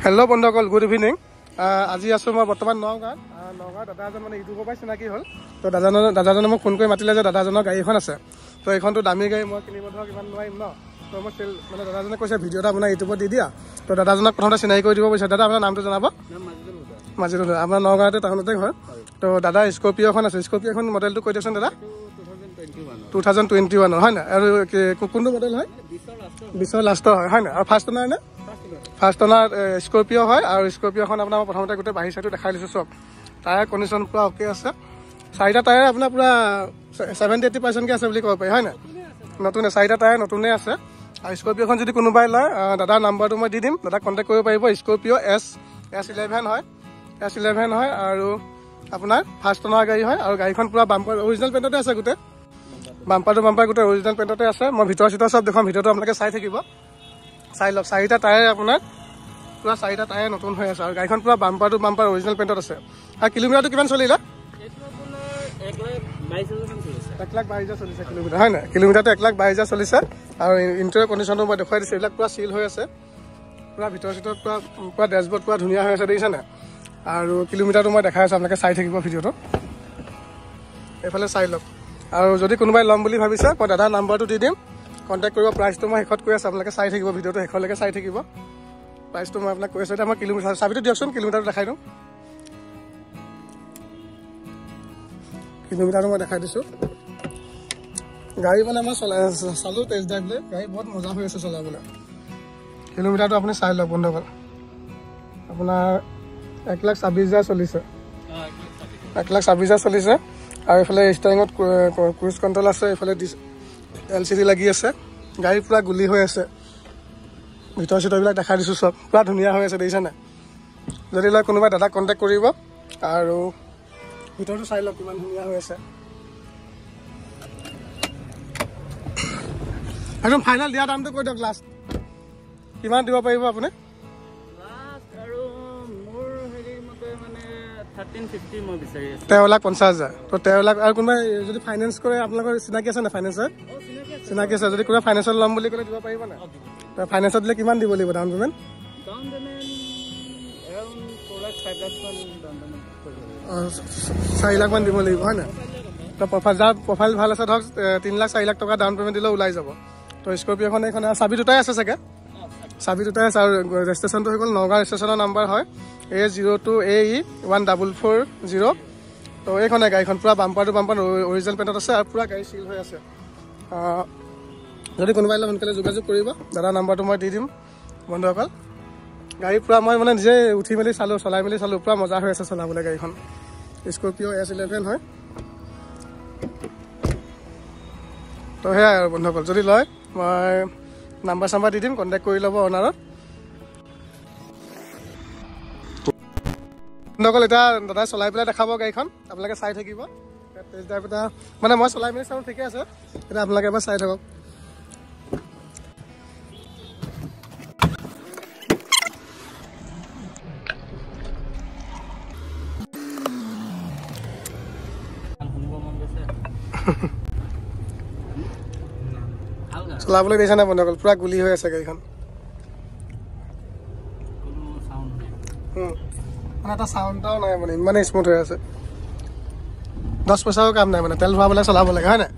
Hello' বন্ধুসকল, good evening. আজি আছোঁ মই বৰ্তমান নগাঁৱত। দাদা এজন মানে ইউটিউবৰ পৰাই চিনাকি হ'ল। তো দাদাজনে মোক ফোন কৰি মাতিলে যে দাদাজনৰ গাড়ী এখন আছে। তো এইখনতো দামী গাড়ী, মই কিনিব ধৰক ইমান নোৱাৰিম ন। তো মই মানে দাদাজনে কৈছে ভিডিঅ' এটা আপোনাৰ ইউটিউবত দি দিয়া। তো দাদাজনক প্ৰথমতে চিনাকি কৰি দিব বিচাৰিছে। দাদা আপোনাৰ নামটো জনাব। মাজুলী, আপোনাৰ নগাঁৱতে টাউনতে হয়। তো দাদা স্কৰ্পিঅ' এখন আছে। স্কৰ্পিঅ' এখন মডেলটো কৈ দিয়কচোন দাদা। 2021 হয় নাই? আৰু কোনটো মডেল হয়? 20ৰ লাষ্টৰ হয় নাই? আৰু ফাৰ্ষ্ট অনাৰ নে? ফাৰ্ষ্ট অনাৰ স্কৰ্পিঅ' হয়। আৰু স্কৰ্পিঅ'খন আপোনাৰ প্ৰথমতে গোটেই বাহিৰ চাইডটো দেখাই দিছোঁ চব। টায়াৰ কণ্ডিশ্যন পূৰা অ'কে আছে। চাৰিটা টায়াৰ আপোনাৰ পূৰা 70-80% আছে বুলি ক'ব পাৰি হয় নাই? নতুনে চাৰিটা টায়াৰ নতুনে আছে। আৰু স্কৰ্পিঅ'খন যদি কোনোবাই লয়, দাদাৰ নাম্বাৰটো মই দি দিম, দাদাক কণ্টেক্ট কৰিব পাৰিব। স্কৰ্পিঅ' S11 হয়, S11 হয়। আৰু আপোনাৰ ফাৰ্ষ্ট অনাৰ গাড়ী হয়। আৰু গাড়ীখন পূৰা বাম্পাৰ অৰিজিনেল পেইণ্টতে আছে, গোটেই বাম্পাৰ গোটেই অৰিজিনেল পেইণ্টতে আছে। মই ভিতৰ চব দেখুৱাম, ভিডিঅ'টো আপোনালোকে চাই থাকিব, চাই লওক। চাৰিটা টায়াৰ আপোনাৰ পূৰা চাৰিটা টায়াৰ নতুন হৈ আছে। আৰু গাড়ীখন পূৰা বাম্পাৰ অৰিজিনেল পেইণ্টত আছে। আৰু কিলোমিটাৰটো কিমান চলিলে? 1,22,000 চলিছে কিলোমিটাৰ হয় নাই? কিলোমিটাৰটো 1,22,000 চলিছে। আৰু ইণ্টেৰিয়ৰ কণ্ডিশ্যনটো মই দেখুৱাই দিছোঁ। এইবিলাক পূৰা চিল হৈ আছে, পূৰা ভিতৰ পূৰা ডেছবৰ্ড পূৰা ধুনীয়া হৈ আছে, দেখিছে নাই? আৰু কিলোমিটাৰটো মই দেখাই আছোঁ, আপোনালোকে চাই থাকিব ভিডিঅ'টো, এইফালে চাই লওক। আৰু যদি কোনোবাই ল'ম বুলি ভাবিছে, মই দাদাৰ নাম্বাৰটো দি দিম, কণ্টেক্ট কৰিব। প্ৰাইচটো মই শেষত কৈ আছোঁ, আপোনালোকে চাই থাকিব ভিডিঅ'টো, শেষলৈকে চাই থাকিব। প্ৰাইচটো মই আপোনাক কৈ আছোঁ। এতিয়া মই কিলোমিটাৰ চাবিটো দিয়কচোন, কিলোমিটাৰটো দেখাই দিওঁ। কিলোমিটাৰটো মই দেখাই দিছোঁ। গাড়ী মানে মই চালোঁ টেষ্ট ড্ৰাইভ লৈ, গাড়ী বহুত মজা হৈ আছে চলাবলৈ। কিলোমিটাৰটো আপুনি চাই লওক বন্ধুসকল, আপোনাৰ 1,26,000 চলিছে, 1,26,000 চলিছে। আৰু এইফালে ষ্টাৰিঙত ক্ৰুজ কণ্ট্ৰল আছে, এইফালে LCD লাগি আছে। গাড়ী পূৰা গুলি হৈ আছে, ভিতৰ চিটৰবিলাক দেখাই দিছোঁ চব, পূৰা ধুনীয়া হৈ আছে, দেখিছে নাই? যদি লয় কোনোবাই দাদাক কণ্টেক্ট কৰিব। আৰু ভিতৰটো চাই লওক কিমান ধুনীয়া হৈ আছে। একদম ফাইনেল দিয়া দামটো কৈ দিয়ক, লাষ্ট কিমান দিব পাৰিব আপুনি? 13,50,000। তো 13,00,000। আৰু কোনোবাই যদি ফাইনেন্স কৰে, আপোনালোকৰ চিনাকি আছে নে? ফাইনেন্সৰ চিনাকি আছে, যদি কোনোবাই ফাইনেন্সত ল'ম বুলি ক'লে দিব পাৰিব নাই? তো ফাইনেন্সত দিলে কিমান দিব লাগিব ডাউন পে'মেণ্ট? 4,00,000 মান দিব লাগিব হয় নাই? তো যাৰ প্ৰফাইল ভাল আছে ধৰক 3,00,000 4,00,000 টকা ডাউন পে'মেণ্ট দিলেও ওলাই যাব। তো স্কৰ্পিঅ'খন এইখন চাবি দুটাই আছে চাগে, চাবি দুটাই আছে। আৰু ৰেজিষ্ট্ৰেশ্যনটো হৈ গ'ল নগাঁও ৰেজিষ্ট্ৰেশ্যনৰ নাম্বাৰ হয় A02AE1440। তো এইখনে গাড়ীখন পূৰা বাম্পাৰ অৰিজিনেল পেইণ্টত আছে। আৰু পূৰা গাড়ী চিল হৈ আছে। যদি কোনোবাই সোনকালে যোগাযোগ কৰিব, দাদাৰ নাম্বাৰটো মই দি দিম বন্ধুসকল। গাড়ী পূৰা মই মানে নিজে উঠি মেলি চালোঁ, চলাই মেলি চালোঁ, পূৰা মজা হৈ আছে চলাবলৈ গাড়ীখন। স্কৰ্পিঅ' S11 হয়। তো সেয়াই আৰু বন্ধুসকল, যদি লয় মই নাম্বাৰ চাম্বাৰ দি দিম, কণ্টেক্ট কৰি ল'ব অনাৰত। বন্ধুসকল এতিয়া দাদাই চলাই পেলাই দেখাব গাড়ীখন, আপোনালোকে চাই থাকিব। টেষ্ট ড্ৰাইভ এটা মানে মই চলাই মেলি চাওঁ, ঠিকে আছে। এতিয়া আপোনালোকে এবাৰ চাই থাকক। চলাবলৈ দিছে নাই বন্ধুসকল? পূৰা গুলি হৈ আছে গাড়ীখন, মানে এটা চাউণ্ড এটাও নাই, মানে ইমানেই স্মুথ হৈ আছে। 10 পইচাও কাম নাই, মানে তেল ভৰাবলৈ চলাব লাগে হয় নাই?